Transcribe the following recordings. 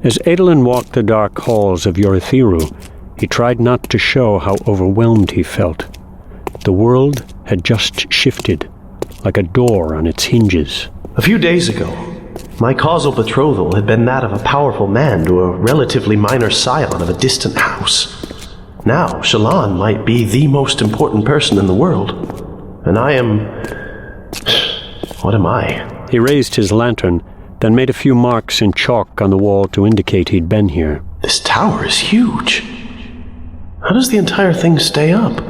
As Adolin walked the dark halls of Urithiru, he tried not to show how overwhelmed he felt. The world had just shifted, like a door on its hinges. A few days ago, my causal betrothal had been that of a powerful man to a relatively minor scion of a distant house. Now, Shallan might be the most important person in the world, and I am... what am I? He raised his lantern, then made a few marks in chalk on the wall to indicate he'd been here. This tower is huge. How does the entire thing stay up?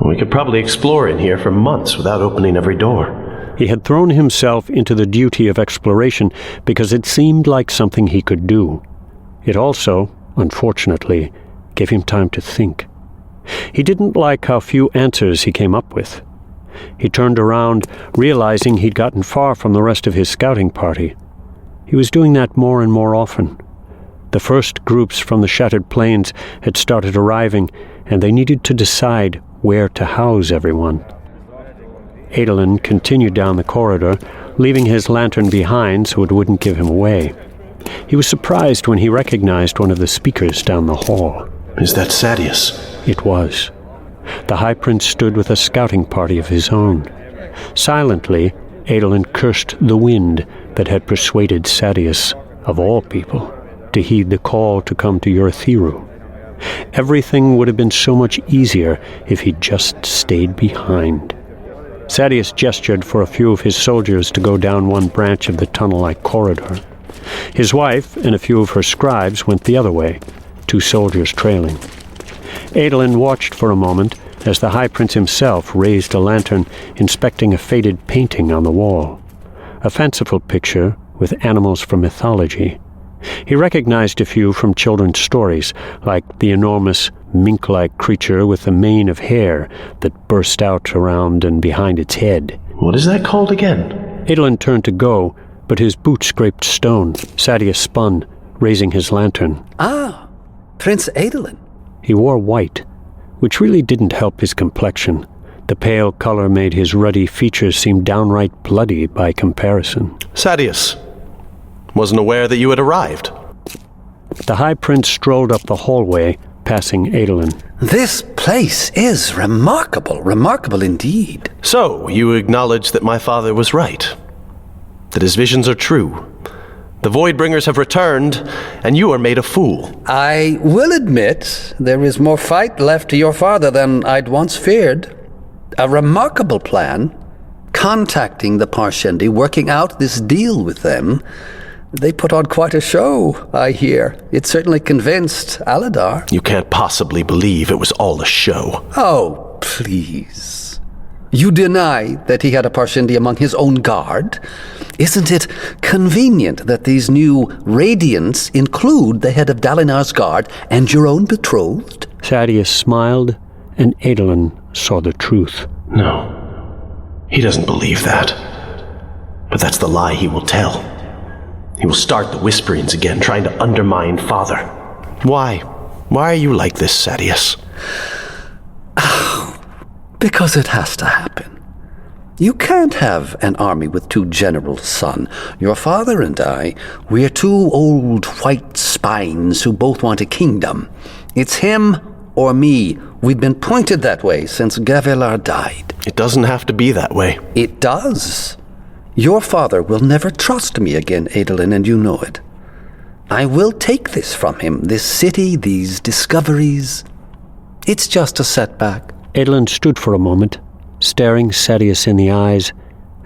We could probably explore in here for months without opening every door. He had thrown himself into the duty of exploration because it seemed like something he could do. It also, unfortunately, gave him time to think. He didn't like how few answers he came up with. He turned around, realizing he'd gotten far from the rest of his scouting party. He was doing that more and more often. The first groups from the Shattered Plains had started arriving, and they needed to decide where to house everyone. Adolin continued down the corridor, leaving his lantern behind so it wouldn't give him away. He was surprised when he recognized one of the speakers down the hall. Is that Saddeas? It was. The High Prince stood with a scouting party of his own. Silently, Adolin cursed the wind that had persuaded Saddeas, of all people, to heed the call to come to Urithiru. Everything would have been so much easier if he'd just stayed behind. Saddeas gestured for a few of his soldiers to go down one branch of the tunnel-like corridor. His wife and a few of her scribes went the other way, 2 soldiers trailing. Adolin watched for a moment as the High Prince himself raised a lantern, inspecting a faded painting on the wall. A fanciful picture with animals from mythology. He recognized a few from children's stories, like the enormous mink-like creature with a mane of hair that burst out around and behind its head. What is that called again? Adolin turned to go, but his boot scraped stone. Saddeas spun, raising his lantern. Ah, Prince Adolin. He wore white, which really didn't help his complexion. The pale color made his ruddy features seem downright bloody by comparison. Saddeas. Wasn't aware that you had arrived. The High Prince strolled up the hallway, passing Adolin. This place is remarkable indeed. So, you acknowledge that my father was right. That his visions are true. The Voidbringers have returned, and you are made a fool. I will admit there is more fight left to your father than I'd once feared. A remarkable plan. Contacting the Parshendi, working out this deal with them. They put on quite a show, I hear. It certainly convinced Aladar. You can't possibly believe it was all a show. Oh, please. You deny that he had a Parshendi among his own guard? Isn't it convenient that these new Radiance include the head of Dalinar's guard and your own betrothed? Saddeas smiled, and Adolin saw the truth. No, he doesn't believe that. But that's the lie he will tell. He will start the whisperings again, trying to undermine Father. Why? Why are you like this, Saddeas? Because it has to happen. You can't have an army with 2 generals, son. Your father and I, we're 2 old white spines who both want a kingdom. It's him or me. We've been pointed that way since Gavilar died. It doesn't have to be that way. It does. Your father will never trust me again, Adolin, and you know it. I will take this from him, this city, these discoveries. It's just a setback. Adolin stood for a moment, staring Saddeas in the eyes,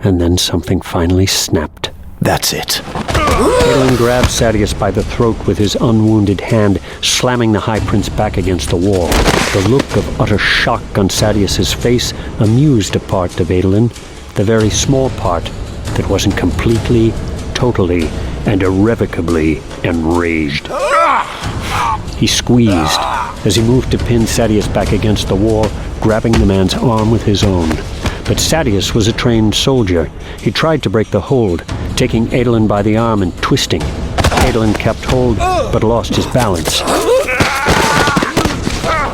and then something finally snapped. That's it. Adolin grabbed Saddeas by the throat with his unwounded hand, slamming the High Prince back against the wall. The look of utter shock on Saddeas's face amused a part of Adolin, the very small part that wasn't completely, totally, and irrevocably enraged. He squeezed as he moved to pin Saddeas back against the wall, grabbing the man's arm with his own. But Saddeas was a trained soldier. He tried to break the hold, taking Adolin by the arm and twisting. Adolin kept hold, but lost his balance.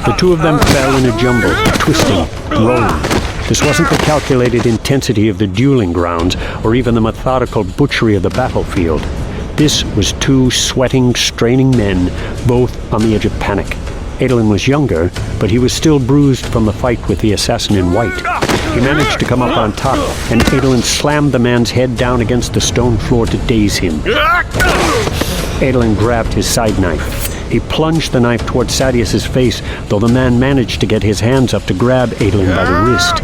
The 2 of them fell in a jumble, twisting, rolling. This wasn't the calculated intensity of the dueling grounds, or even the methodical butchery of the battlefield. This was two sweating, straining men, both on the edge of panic. Adolin was younger, but he was still bruised from the fight with the assassin in white. He managed to come up on top, and Adolin slammed the man's head down against the stone floor to daze him. Adolin grabbed his side knife. He plunged the knife toward Saddeas' face, though the man managed to get his hands up to grab Adolin by the wrist.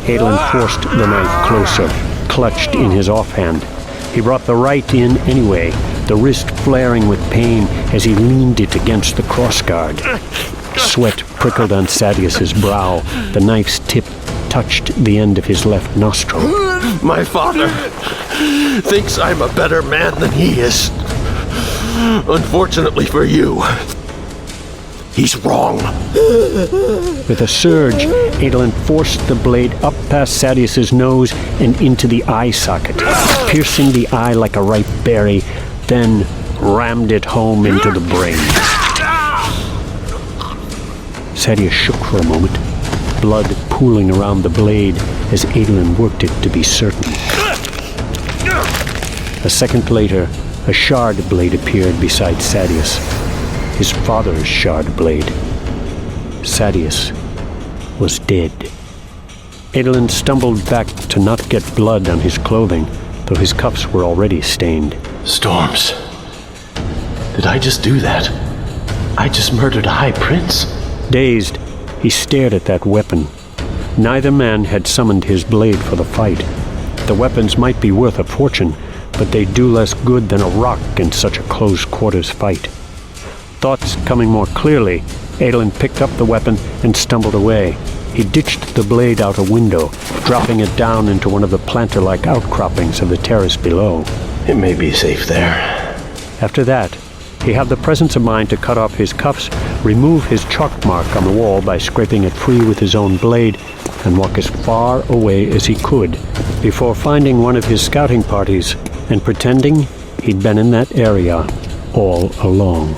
Adolin forced the knife closer, clutched in his offhand. He brought the right in anyway, the wrist flaring with pain as he leaned it against the crossguard. Sweat prickled on Saddeas' brow. The knife's tip touched the end of his left nostril. My father thinks I'm a better man than he is. Unfortunately for you, he's wrong. With a surge, Adolin forced the blade up past Saddeas' nose and into the eye socket, piercing the eye like a ripe berry, then rammed it home into the brain. Saddeas shook for a moment, blood pooling around the blade as Adolin worked it to be certain. A second later, a shard blade appeared beside Saddeas. His father's shard blade. Saddeas was dead. Adolin stumbled back to not get blood on his clothing, though his cuffs were already stained. Storms. Did I just do that? I just murdered a high prince. Dazed, he stared at that weapon. Neither man had summoned his blade for the fight. The weapons might be worth a fortune, but they'd do less good than a rock in such a close-quarters fight. Thoughts coming more clearly, Adolin picked up the weapon and stumbled away. He ditched the blade out a window, dropping it down into one of the planter-like outcroppings of the terrace below. It may be safe there. After that, he had the presence of mind to cut off his cuffs, remove his chalk mark on the wall by scraping it free with his own blade, and walk as far away as he could before finding one of his scouting parties and pretending he'd been in that area all along.